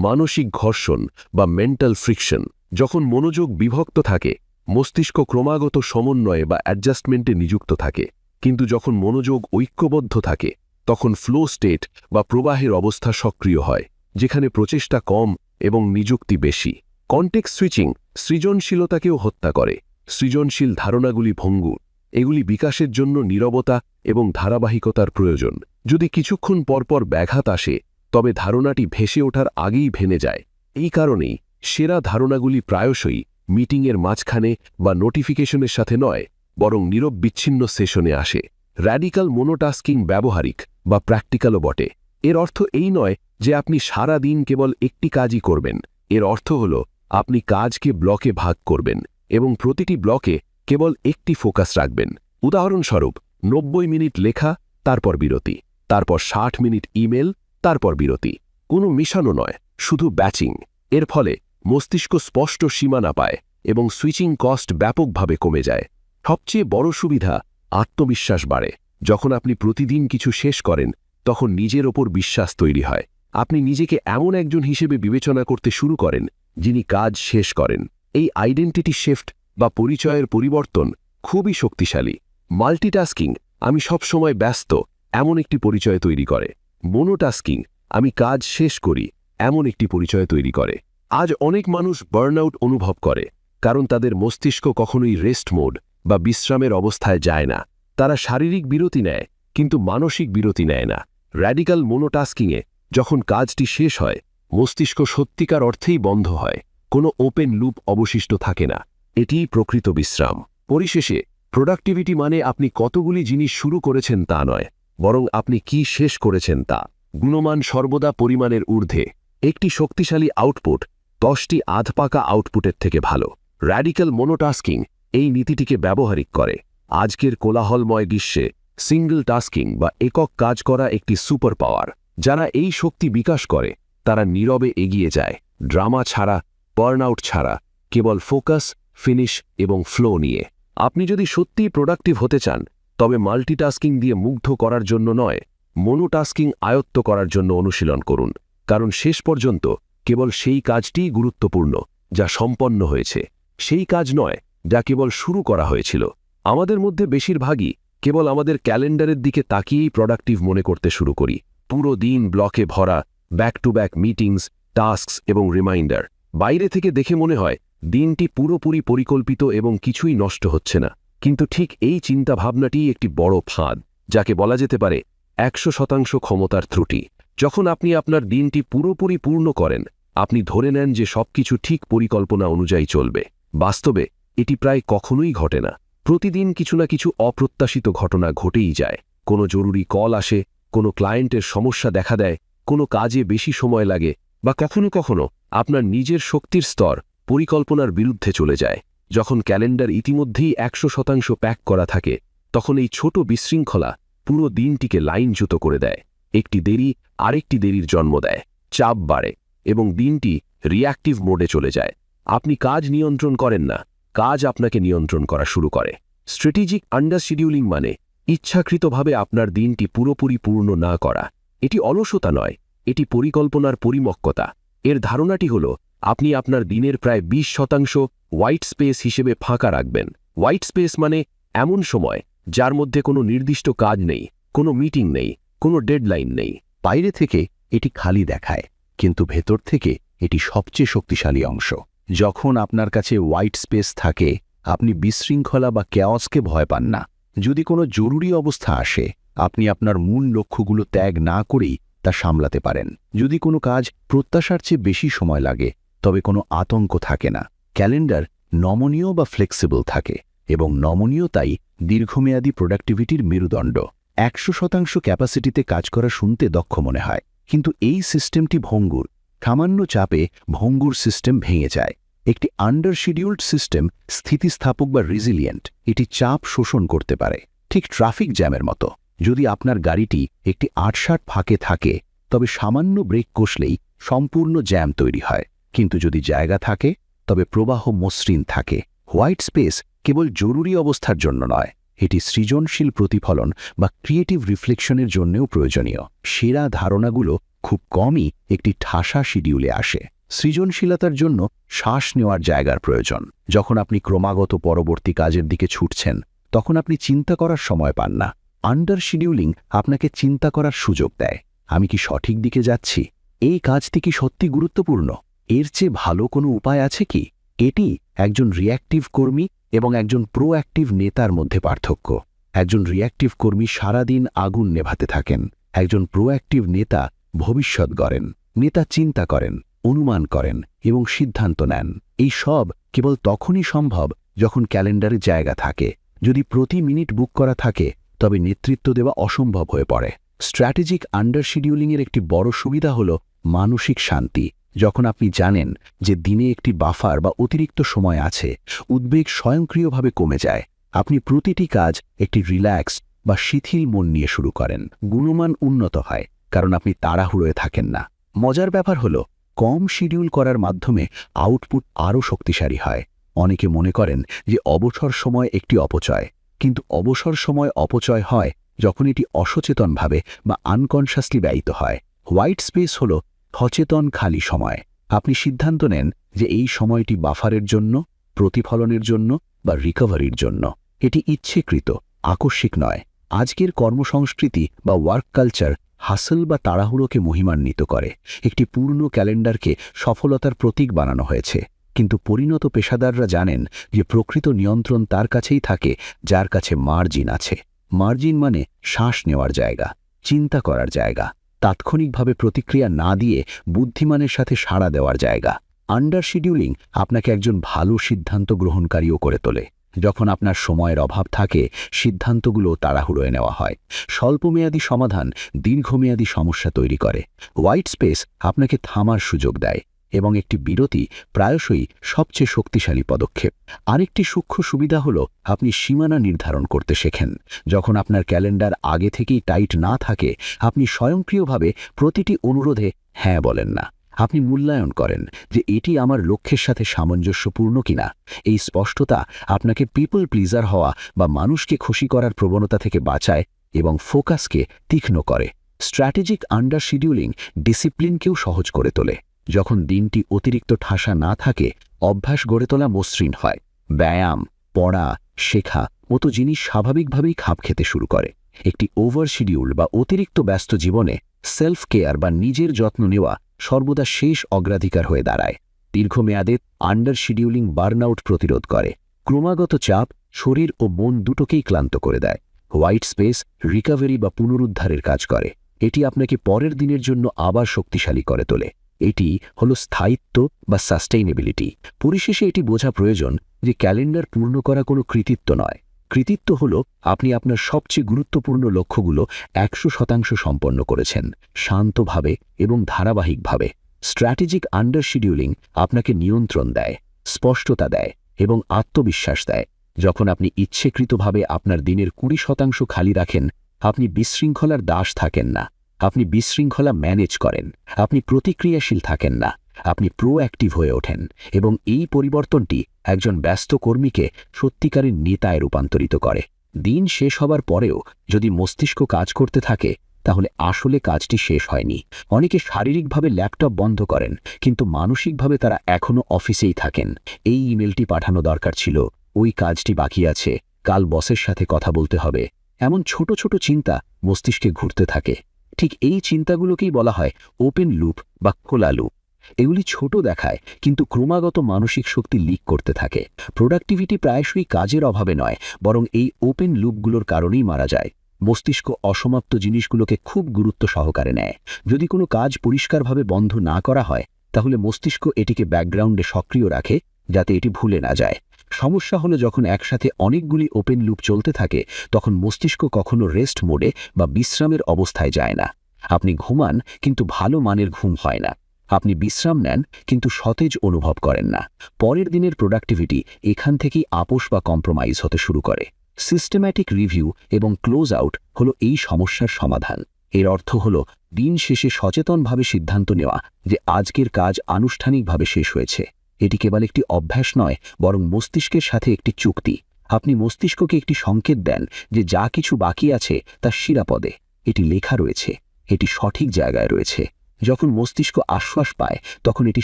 মানসিক ঘর্ষণ বা মেন্টাল ফ্রিকশন। যখন মনোযোগ বিভক্ত থাকে, মস্তিষ্ক ক্রমাগত সমন্বয়ে বা অ্যাডজাস্টমেন্টে নিযুক্ত থাকে, কিন্তু যখন মনোযোগ ঐক্যবদ্ধ থাকে তখন ফ্লো স্টেট বা প্রবাহের অবস্থা সক্রিয় হয়, যেখানে প্রচেষ্টা কম এবং নিযুক্তি বেশি। কনটেক্সট সুইচিং সৃজনশীলতাকেও হত্যা করে। সৃজনশীল ধারণাগুলি ভঙ্গুর। এগুলি বিকাশের জন্য নীরবতা এবং ধারাবাহিকতার প্রয়োজন। যদি কিছুক্ষণ পরপর ব্যাঘাত আসে, তবে ধারণাটি ভেসে ওঠার আগেই ভেঙে যায়। এই কারণেই সেরা ধারণাগুলি প্রায়শই মিটিংয়ের মাঝখানে বা নোটিফিকেশনের সাথে নয়, বরং নীরব বিচ্ছিন্ন সেশনে আসে। র্যাডিক্যাল মোনোটাস্কিং ব্যবহারিক বা প্র্যাকটিক্যালও বটে। এর অর্থ এই নয় যে আপনি সারা দিন কেবল একটি কাজই করবেন। এর অর্থ হল আপনি কাজকে ব্লকে ভাগ করবেন এবং প্রতিটি ব্লকে কেবল একটি ফোকাস রাখবেন। উদাহরণস্বরূপ 90 মিনিট লেখা, তারপর বিরতি, তারপর 60 মিনিট ইমেল, তারপর বিরতি। কোনো মিশানো নয়, শুধু ব্যাচিং। এর ফলে মস্তিষ্ক স্পষ্ট সীমানা পায় এবং সুইচিং কস্ট ব্যাপকভাবে কমে যায়। সবচেয়ে বড় সুবিধা, আত্মবিশ্বাস বাড়ে। যখন আপনি প্রতিদিন কিছু শেষ করেন, তখন নিজের ওপর বিশ্বাস তৈরি হয়। আপনি নিজেকে এমন একজন হিসেবে বিবেচনা করতে শুরু করেন যিনি কাজ শেষ করেন। এই আইডেন্টিটি শিফট বা পরিচয়ের পরিবর্তন খুবই শক্তিশালী। মাল্টিটাস্কিং, আমি সবসময় ব্যস্ত, এমন একটি পরিচয় তৈরি করে। মোনোটাস্কিং, আমি কাজ শেষ করি, এমন একটি পরিচয় তৈরি করে। আজ অনেক মানুষ বার্নআউট অনুভব করে, কারণ তাদের মস্তিষ্ক কখনোই রেস্ট মোড বা বিশ্রামের অবস্থায় যায় না। তারা শারীরিক বিরতি নেয়, কিন্তু মানসিক বিরতি নেয় না। র্যাডিক্যাল মোনোটাস্কিংয়ে যখন কাজটি শেষ হয়, মস্তিষ্ক সত্যিকার অর্থেই বন্ধ হয়। কোনো ওপেন লুপ অবশিষ্ট থাকে না। এটিই প্রকৃত বিশ্রাম। পরিশেষে, প্রোডাক্টিভিটি মানে আপনি কতগুলি জিনিস শুরু করেছেন তা নয়, বরং আপনি কি শেষ করেছেন তা। গুণমান সর্বদা পরিমাণের ঊর্ধ্বে। একটি শক্তিশালী আউটপুট 10টি আধপাকা আউটপুটের থেকে ভালো। র্যাডিক্যাল মোনোটাস্কিং এই নীতিটিকে ব্যবহারিক করে। আজকের কোলাহলময় বিশ্বে সিঙ্গল টাস্কিং বা একক কাজ করা একটি সুপার পাওয়ার। যারা এই শক্তি বিকাশ করে তারা নীরবে এগিয়ে যায়, ড্রামা ছাড়া, বার্নআউট ছাড়া, কেবল ফোকাস, ফিনিশ এবং ফ্লো নিয়ে। আপনি যদি সত্যিই প্রোডাক্টিভ হতে চান, তবে মাল্টিটাস্কিং দিয়ে মুগ্ধ করার জন্য নয়, মোনোটাস্কিং আয়ত্ত করার জন্য অনুশীলন করুন। কারণ শেষ পর্যন্ত কেবল সেই কাজটিই গুরুত্বপূর্ণ যা সম্পন্ন হয়েছে, সেই কাজ নয় যা কেবল শুরু করা হয়েছিল। আমাদের মধ্যে বেশিরভাগই কেবল আমাদের ক্যালেন্ডারের দিকে তাকিয়েই প্রোডাক্টিভ মনে করতে শুরু করি। পুরো দিন ব্লকে ভরা, back to back meetings, tasks এবং রিমাইন্ডার। বাইরে থেকে দেখে মনে হয় দিনটি পুরোপুরি পরিকল্পিত এবং কিছুই নষ্ট হচ্ছে না। কিন্তু ঠিক এই চিন্তাভাবনাটিই একটি বড় ফাঁদ, যাকে বলা যেতে পারে 100% ক্ষমতার ত্রুটি। যখন আপনি আপনার দিনটি পুরোপুরি পূর্ণ করেন, আপনি ধরে নেন যে সবকিছু ঠিক পরিকল্পনা অনুযায়ী চলবে। বাস্তবে এটি প্রায় কখনোই ঘটে না। প্রতিদিন কিছু না কিছু অপ্রত্যাশিত ঘটনা ঘটেই যায়। কোনো জরুরি কল আসে, কোনো ক্লায়েন্টের সমস্যা দেখা দেয়, কোনো কাজে বেশি সময় লাগে, বা কখনো কখনো আপনার নিজের শক্তির স্তর পরিকল্পনার বিরুদ্ধে চলে যায়। যখন ক্যালেন্ডার ইতিমধ্যেই 100% প্যাক করা থাকে, তখন এই ছোট বিশৃঙ্খলা পুরো দিনটিকে লাইনচ্যুত করে দেয়। একটি দেরি আরেকটি দেরির জন্ম দেয়, চাপ বাড়ে এবং দিনটি রিঅ্যাক্টিভ মোডে চলে যায়। আপনি কাজ নিয়ন্ত্রণ করেন না, কাজ আপনাকে নিয়ন্ত্রণ করা শুরু করে। স্ট্র্যাটেজিক আন্ডারশিডিউলিং মানে ইচ্ছাকৃতভাবে আপনার দিনটি পুরোপুরি পূর্ণ না করা। এটি অলসতা নয়, এটি পরিকল্পনার পরিমক্কতা। এর ধারণাটি হল আপনি আপনার দিনের প্রায় 20% হোয়াইট স্পেস হিসেবে ফাঁকা রাখবেন। হোয়াইট স্পেস মানে এমন সময় যার মধ্যে কোনো নির্দিষ্ট কাজ নেই, কোনো মিটিং নেই, কোনো ডেডলাইন নেই। বাইরে থেকে এটি খালি দেখায়, কিন্তু ভেতর থেকে এটি সবচেয়ে শক্তিশালী অংশ। যখন আপনার কাছে হোয়াইট স্পেস থাকে, আপনি বিশৃঙ্খলা বা ক্যাওসকে ভয় পান না। যদি কোনো জরুরি অবস্থা আসে, আপনি আপনার মূল লক্ষ্যগুলো ত্যাগ না করেই তা সামলাতে পারেন। যদি কোনো কাজ প্রত্যাশার চেয়ে বেশি সময় লাগে, তবে কোনো আতঙ্ক থাকে না। ক্যালেন্ডার নমনীয় বা ফ্লেক্সিবল থাকে, এবং নমনীয়তাই দীর্ঘমেয়াদী প্রোডাক্টিভিটির মেরুদণ্ড। 100% ক্যাপাসিটিতে কাজ করা শুনতে দক্ষ মনে হয়, কিন্তু এই সিস্টেমটি ভঙ্গুর। সামান্য চাপে ভঙ্গুর সিস্টেম ভেঙে যায়। একটি আন্ডার শিডিউলড সিস্টেম স্থিতিস্থাপক বা রিজিলিয়েন্ট, এটি চাপ শোষণ করতে পারে, ঠিক ট্রাফিক জ্যামের মতো। যদি আপনার গাড়িটি একটি ৮-৬০ ফাঁকে থাকে, তবে সামান্য ব্রেক কষলেই সম্পূর্ণ জ্যাম তৈরি হয়। কিন্তু যদি জায়গা থাকে, তবে প্রবাহ মসৃণ থাকে। হোয়াইট স্পেস কেবল জরুরি অবস্থার জন্য নয়, এটি সৃজনশীল প্রতিফলন বা ক্রিয়েটিভ রিফ্লেকশনের জন্যও প্রয়োজনীয়। সেরা ধারণাগুলো খুব কমই একটি ঠাসা শিডিউলে আসে। সৃজনশীলতার জন্য শ্বাস নেওয়ার জায়গার প্রয়োজন। যখন আপনি ক্রমাগত পরবর্তী কাজের দিকে ছুটছেন, তখন আপনি চিন্তা করার সময় পান না। আন্ডার শিডিউলিং আপনাকে চিন্তা করার সুযোগ দেয়। আমি কি সঠিক দিকে যাচ্ছি? এই কাজটি কি সত্যি গুরুত্বপূর্ণ? এর চেয়ে ভালো কোনো উপায় আছে কি? এটি একজন রিঅ্যাক্টিভ কর্মী এবং একজন প্রোঅ্যাক্টিভ নেতার মধ্যে পার্থক্য। একজন রিঅ্যাক্টিভ কর্মী সারাদিন আগুন নেভাতে থাকেন। একজন প্রোঅ্যাক্টিভ নেতা ভবিষ্যৎ গড়েন। নেতা চিন্তা করেন, অনুমান করেন এবং সিদ্ধান্ত নেন। এই সব কেবল তখনই সম্ভব যখন ক্যালেন্ডারে জায়গা থাকে। যদি প্রতি মিনিট বুক করা থাকে, তবে নেতৃত্ব দেওয়া অসম্ভব হয়ে পড়ে। স্ট্র্যাটেজিক আন্ডার শিডিউলিংয়ের একটি বড় সুবিধা হল মানসিক শান্তি। যখন আপনি জানেন যে দিনে একটি বাফার বা অতিরিক্ত সময় আছে, উদ্বেগ স্বয়ংক্রিয়ভাবে কমে যায়। আপনি প্রতিটি কাজ একটি রিল্যাক্স বা শিথিল মন নিয়ে শুরু করেন। গুণমান উন্নত হয়, কারণ আপনি তাড়াহুড়োয় থাকেন না। মজার ব্যাপার হল, কম শিডিউল করার মাধ্যমে আউটপুট আরও শক্তিশালী হয়। অনেকে মনে করেন যে অবসর সময় একটি অপচয়, কিন্তু অবসর সময় অপচয় হয় যখন এটি অসচেতনভাবে বা আনকনশাসলি ব্যয়িত হয়। হোয়াইট স্পেস হল সচেতন খালি সময়। আপনি সিদ্ধান্ত নেন যে এই সময়টি বাফারের জন্য, প্রতিফলনের জন্য বা রিকভারির জন্য। এটি ইচ্ছেকৃত, আকস্মিক নয়। আজকের কর্মসংস্কৃতি বা ওয়ার্ক কালচার হাসল বা তাড়াহুড়োকে মহিমান্বিত করে। একটি পূর্ণ ক্যালেন্ডারকে সফলতার প্রতীক বানানো হয়েছে, কিন্তু পরিণত পেশাদাররা জানেন যে প্রকৃত নিয়ন্ত্রণ তার কাছেই থাকে যার কাছে মার্জিন আছে। মার্জিন মানে শ্বাস নেওয়ার জায়গা, চিন্তা করার জায়গা, তাৎক্ষণিকভাবে প্রতিক্রিয়া না দিয়ে বুদ্ধিমানের সাথে সাড়া দেওয়ার জায়গা। আন্ডার শিডিউলিং আপনাকে একজন ভালো সিদ্ধান্ত গ্রহণকারীও করে তোলে। যখন আপনার সময়ের অভাব থাকে, সিদ্ধান্তগুলো তাড়াহুড়োয় নেওয়া হয়। স্বল্পমেয়াদী সমাধান দীর্ঘমেয়াদী সমস্যা তৈরি করে। হোয়াইট স্পেস আপনাকে থামার সুযোগ দেয়, এবং একটি বিরতি প্রায়শই সবচেয়ে শক্তিশালী পদক্ষেপ। আরেকটি সূক্ষ্ম সুবিধা হল আপনি সীমানা নির্ধারণ করতে শেখেন। যখন আপনার ক্যালেন্ডার আগে থেকেই টাইট না থাকে, আপনি স্বয়ংক্রিয়ভাবে প্রতিটি অনুরোধে হ্যাঁ বলেন না। আপনি মূল্যায়ন করেন যে এটি আমার লক্ষ্যের সাথে সামঞ্জস্যপূর্ণ কিনা। এই স্পষ্টতা আপনাকে পিপল প্লিজার হওয়া বা মানুষকে খুশি করার প্রবণতা থেকে বাঁচায় এবং ফোকাসকে তীক্ষ্ণ করে। স্ট্র্যাটেজিক আন্ডার শিডিউলিং ডিসিপ্লিনকেও সহজ করে তোলে। যখন দিনটি অতিরিক্ত ঠাসা না থাকে, অভ্যাস গড়ে তোলা মসৃণ হয়। ব্যায়াম, পড়া, শেখা মতো জিনিস স্বাভাবিকভাবেই খাপ খেতে শুরু করে। একটি ওভার শিডিউল বা অতিরিক্ত ব্যস্ত জীবনে সেলফ কেয়ার বা নিজের যত্ন নেওয়া সর্বদা শেষ অগ্রাধিকার হয়ে দাঁড়ায়। দীর্ঘমেয়াদে আন্ডার শিডিউলিং বার্নআউট প্রতিরোধ করে। ক্রমাগত চাপ শরীর ও মন দুটোকেই ক্লান্ত করে দেয়। হোয়াইট স্পেস রিকভারি বা পুনরুদ্ধারের কাজ করে। এটি আপনাকে পরের দিনের জন্য আবার শক্তিশালী করে তোলে। এটি হল স্থায়িত্ব বা সাস্টেইনেবিলিটি। পরিশেষে এটি বোঝা প্রয়োজন যে ক্যালেন্ডার পূর্ণ করা কোনো কৃতিত্ব নয়। কৃতিত্ব হল আপনি আপনার সবচেয়ে গুরুত্বপূর্ণ লক্ষ্যগুলো ১০০% সম্পন্ন করেছেন, শান্তভাবে এবং ধারাবাহিকভাবে। স্ট্র্যাটেজিক আন্ডার শিডিউলিং আপনাকে নিয়ন্ত্রণ দেয়, স্পষ্টতা দেয় এবং আত্মবিশ্বাস দেয়। যখন আপনি ইচ্ছেকৃতভাবে আপনার দিনের ২০% খালি রাখেন, আপনি বিশৃঙ্খলার দাস থাকেন না, আপনি বিশৃঙ্খলা ম্যানেজ করেন। আপনি প্রতিক্রিয়াশীল থাকেন না, আপনি প্রোঅ্যাক্টিভ হয়ে ওঠেন। এবং এই পরিবর্তনটি একজন ব্যস্ত কর্মীকে সত্যিকারের নেতায় রূপান্তরিত করে। দিন শেষ হবার পরেও যদি মস্তিষ্ক কাজ করতে থাকে, তাহলে আসলে কাজটি শেষ হয়নি। অনেকে শারীরিকভাবে ল্যাপটপ বন্ধ করেন, কিন্তু মানসিকভাবে তারা এখনও অফিসেই থাকেন। এই ইমেলটি পাঠানো দরকার ছিল, ওই কাজটি বাকি আছে, কাল বসের সাথে কথা বলতে হবে। এমন ছোট ছোট চিন্তা মস্তিষ্কে ঘুরতে থাকে। ঠিক এই চিন্তাগুলোকেই বলা হয় ওপেন লুপ বা খোলা লুপ। এগুলি ছোট দেখায়, কিন্তু ক্রমাগত মানসিক শক্তি লিক করতে থাকে। প্রোডাক্টিভিটি প্রায়শই কাজের অভাবে নয়, বরং এই ওপেন লুপগুলোর কারণেই মারা যায়। মস্তিষ্ক অসমাপ্ত জিনিসগুলোকে খুব গুরুত্ব সহকারে নেয়। যদি কোনো কাজ পরিষ্কারভাবে বন্ধ না করা হয়, তাহলে মস্তিষ্ক এটিকে ব্যাকগ্রাউন্ডে সক্রিয় রাখে, যাতে এটি ভুলে না যায়। সমস্যা হলো যখন একসাথে অনেকগুলি ওপেন লুপ চলতে থাকে, তখন মস্তিষ্ক কখনো রেস্ট মোডে বা বিশ্রামের অবস্থায় যায় না। আপনি ঘুমান, কিন্তু ভালো মানের ঘুম হয় না। আপনি বিশ্রাম নেন কিন্তু সতেজ অনুভব করেন না। পরের দিনের প্রোডাক্টিভিটি এখান থেকেই আপোষ বা কম্প্রোমাইজ হতে শুরু করে। সিস্টেম্যাটিক রিভিউ এবং ক্লোজ আউট হলো এই সমস্যার সমাধান। এর অর্থ হলো দিন শেষে সচেতনভাবে সিদ্ধান্ত নেওয়া যে আজকের কাজ আনুষ্ঠানিকভাবে শেষ হয়েছে। এটি কেবল একটি অভ্যাস নয়, বরং মস্তিষ্কের সাথে একটি চুক্তি। আপনি মস্তিষ্ককে একটি সংকেত দেন যে যা কিছু বাকি আছে তা শিরাপদে, এটি লেখা রয়েছে, এটি সঠিক জায়গায় রয়েছে। যখন মস্তিষ্ক আশ্বাস পায় তখন এটি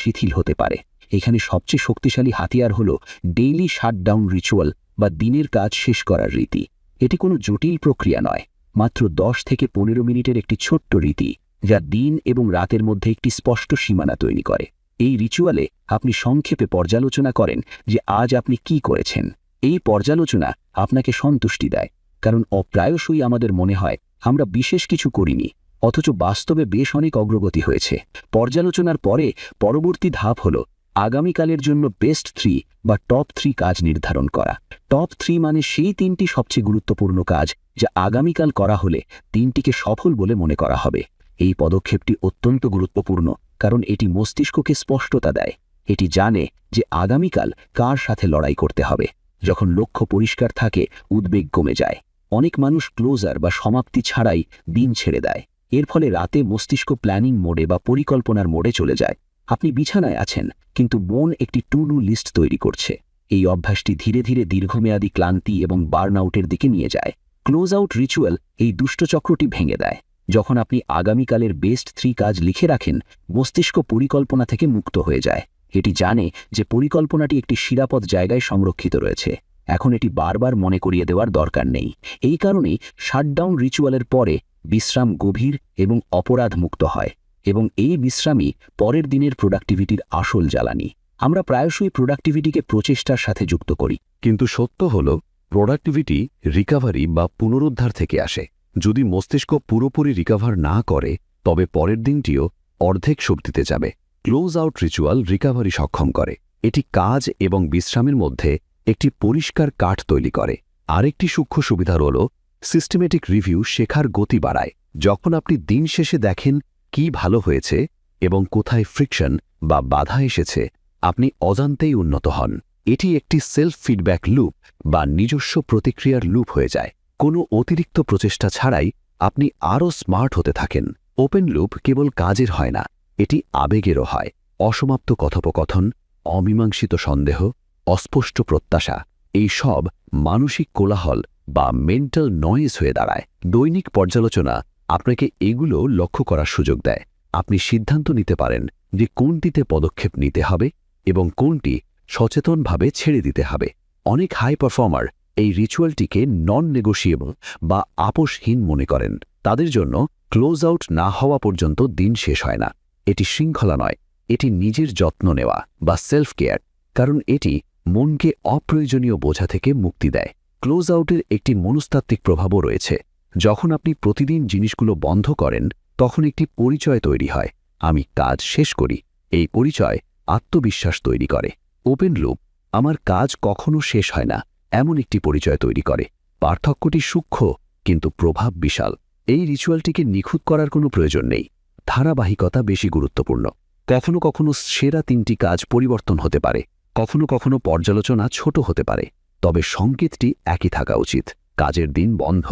শিথিল হতে পারে। এখানে সবচেয়ে শক্তিশালী হাতিয়ার হল ডেইলি শাটডাউন রিচুয়াল বা দিনের কাজ শেষ করার রীতি। এটি কোনো জটিল প্রক্রিয়া নয়, মাত্র 10 থেকে 15 মিনিটের একটি ছোট্ট রীতি যা দিন এবং রাতের মধ্যে একটি স্পষ্ট সীমানা তৈরি করে। এই রিচুয়ালে আপনি সংক্ষেপে পর্যালোচনা করেন যে আজ আপনি কি করেছেন। এই পর্যালোচনা আপনাকে সন্তুষ্টি দেয়, কারণ প্রায়শই আমাদের মনে হয় আমরা বিশেষ কিছু করিনি, অথচ বাস্তবে বেশ অনেক অগ্রগতি হয়েছে। পর্যালোচনার পরে পরবর্তী ধাপ হল আগামীকালের জন্য বেস্ট 3 বা টপ 3 কাজ নির্ধারণ করা। টপ 3 মানে সেই 3টি সবচেয়ে গুরুত্বপূর্ণ কাজ যা আগামীকাল করা হলে দিনটিকে সফল বলে মনে করা হবে। এই পদক্ষেপটি অত্যন্ত গুরুত্বপূর্ণ কারণ এটি মস্তিষ্ককে স্পষ্টতা দেয়। এটি জানে যে আগামীকাল কার সাথে লড়াই করতে হবে। যখন লক্ষ্য পরিষ্কার থাকে, উদ্বেগ কমে যায়। অনেক মানুষ ক্লোজার বা সমাপ্তি ছাড়াই দিন ছেড়ে দেয়। এর ফলে রাতে মস্তিষ্ক প্ল্যানিং মোডে বা পরিকল্পনার মোডে চলে যায়। আপনি বিছানায় আছেন কিন্তু মন একটি টু ডু লিস্ট তৈরি করছে। এই অভ্যাসটি ধীরে ধীরে দীর্ঘমেয়াদী ক্লান্তি এবং বার্ন আউটের দিকে নিয়ে যায়। ক্লোজ আউট রিচুয়াল এই দুষ্টচক্রটি ভেঙে দেয়। যখন আপনি আগামীকালের বেস্ট 3 কাজ লিখে রাখেন, মস্তিষ্ক পরিকল্পনা থেকে মুক্ত হয়ে যায়। এটি জানে যে পরিকল্পনাটি একটি নিরাপদ জায়গায় সংরক্ষিত রয়েছে। এখন এটি বারবার মনে করিয়ে দেওয়ার দরকার নেই। এই কারণেই শাটডাউন রিচুয়ালের পরে বিশ্রাম গভীর এবং অপরাধ মুক্ত হয়, এবং এই বিশ্রামই পরের দিনের প্রোডাক্টিভিটির আসল জ্বালানি। আমরা প্রায়শই প্রোডাক্টিভিটিকে প্রচেষ্টার সাথে যুক্ত করি, কিন্তু সত্য হল প্রোডাক্টিভিটি রিকাভারি বা পুনরুদ্ধার থেকে আসে। যদি মস্তিষ্ক পুরোপুরি রিকাভার না করে তবে পরের দিনটিও অর্ধেক শক্তিতে যাবে। ক্লোজ আউট রিচুয়াল রিকাভারি সক্ষম করে। এটি কাজ এবং বিশ্রামের মধ্যে একটি পরিষ্কার কাঠ তৈরি করে। আরেকটি সূক্ষ্ম সুবিধা হল সিস্টেমেটিক রিভিউ শেখার গতি বাড়ায়। যখন আপনি দিন শেষে দেখেন কি ভালো হয়েছে এবং কোথায় ফ্রিকশন বা বাধা এসেছে, আপনি অজান্তেই উন্নত হন। এটি একটি সেলফ ফিডব্যাক লুপ বা নিজস্ব প্রতিক্রিয়ার লুপ হয়ে যায়। কোনো অতিরিক্ত প্রচেষ্টা ছাড়াই আপনি আরও স্মার্ট হতে থাকেন। ওপেন লুপ কেবল কাজের হয় না, এটি আবেগেরও হয়। অসমাপ্ত কথোপকথন, অমীমাংসিত সন্দেহ, অস্পষ্ট প্রত্যাশা, এই সব মানসিক কোলাহল বা মেন্টাল নয়েজ হয়ে দাঁড়ায়। দৈনিক পর্যালোচনা আপনাকে এগুলো লক্ষ্য করার সুযোগ দেয়। আপনি সিদ্ধান্ত নিতে পারেন যে কোনটিতে পদক্ষেপ নিতে হবে এবং কোনটি সচেতনভাবে ছেড়ে দিতে হবে। অনেক হাই পারফর্মার এই রিচুয়ালটিকে নন নেগোশিয়েবল বা আপোষহীন মনে করেন। তাদের জন্য ক্লোজ আউট না হওয়া পর্যন্ত দিন শেষ হয় না। এটি শৃঙ্খলা নয়, এটি নিজের যত্ন নেওয়া বা সেলফ কেয়ার, কারণ এটি মনকে অপ্রয়োজনীয় বোঝা থেকে মুক্তি দেয়। ক্লোজ আউটের একটি মনস্তাত্ত্বিক প্রভাবও রয়েছে। যখন আপনি প্রতিদিন জিনিসগুলো বন্ধ করেন তখন একটি পরিচয় তৈরি হয়। আমি কাজ শেষ করি, এই পরিচয় আত্মবিশ্বাস তৈরি করে। ওপেন লুপ আমার কাজ কখনো শেষ হয় না এমন একটি পরিচয় তৈরি করে। পার্থক্যটি সূক্ষ্ম কিন্তু প্রভাব বিশাল। এই রিচুয়ালটিকে নিখুঁত করার কোনো প্রয়োজন নেই, ধারাবাহিকতা বেশি গুরুত্বপূর্ণ। কখনো কখনো সেরা 3টি কাজ পরিবর্তন হতে পারে, কখনো কখনো পর্যালোচনা ছোট হতে পারে, তবে সংকেতটি একই থাকা উচিত। কাজের দিন বন্ধ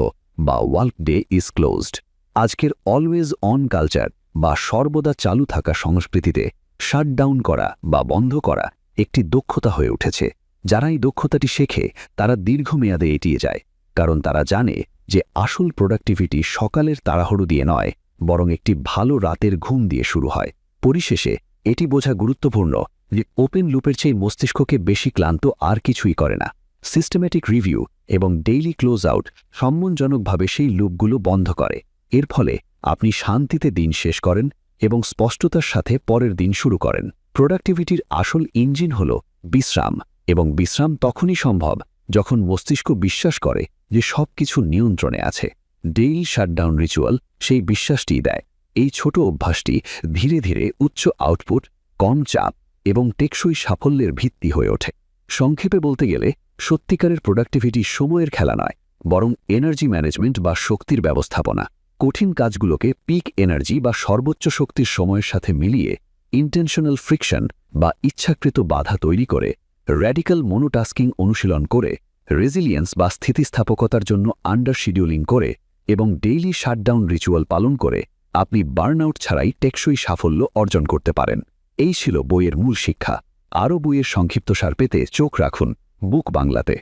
বা ওয়ার্ক ডে ইজ ক্লোজড। আজকের অলওয়েজ অন কালচার বা সর্বদা চালু থাকা সংস্কৃতিতে শাটডাউন করা বা বন্ধ করা একটি দক্ষতা হয়ে উঠেছে। যারা এই দক্ষতাটি শেখে তারা দীর্ঘমেয়াদে এগিয়ে যায়, কারণ তারা জানে যে আসল প্রোডাক্টিভিটি সকালের তাড়াহুড়ো দিয়ে নয়, বরং একটি ভালো রাতের ঘুম দিয়ে শুরু হয়। পরিশেষে এটি বোঝা গুরুত্বপূর্ণ যে ওপেন লুপের চেয়ে মস্তিষ্ককে বেশি ক্লান্ত আর কিছুই করে না। সিস্টেম্যাটিক রিভিউ এবং ডেইলি ক্লোজ আউট সম্মানজনকভাবে সেই লুপগুলো বন্ধ করে। এর ফলে আপনি শান্তিতে দিন শেষ করেন এবং স্পষ্টতার সাথে পরের দিন শুরু করেন। প্রোডাক্টিভিটির আসল ইঞ্জিন হল বিশ্রাম, এবং বিশ্রাম তখনই সম্ভব যখন মস্তিষ্ক বিশ্বাস করে যে সবকিছু নিয়ন্ত্রণে আছে। ডেইলি শাটডাউন রিচুয়াল সেই বিশ্বাসটিই দেয়। এই ছোট অভ্যাসটি ধীরে ধীরে উচ্চ আউটপুট, কম চাপ এবং টেকসই সাফল্যের ভিত্তি হয়ে ওঠে। সংক্ষেপে বলতে গেলে সত্যিকারের প্রোডাক্টিভিটি সময়ের খেলা নয়, বরং এনার্জি ম্যানেজমেন্ট বা শক্তির ব্যবস্থাপনা। কঠিন কাজগুলোকে পিক এনার্জি বা সর্বোচ্চ শক্তির সময়ের সাথে মিলিয়ে ইন্টেনশনাল ফ্রিকশন বা ইচ্ছাকৃত বাধা তৈরি করে, র্যাডিক্যাল মোনোটাস্কিং অনুশীলন করে, রেজিলিয়েন্স বা স্থিতিস্থাপকতার জন্য আন্ডার শিডিউলিং করে এবং ডেইলি শাটডাউন রিচুয়াল পালন করে আপনি বার্নআউট ছাড়াই টেকসই সাফল্য অর্জন করতে পারেন। এই ছিল বইয়ের মূল শিক্ষা। আরও বইয়ের সংক্ষিপ্তসার পেতে চোখ রাখুন বুক বাংলাতে।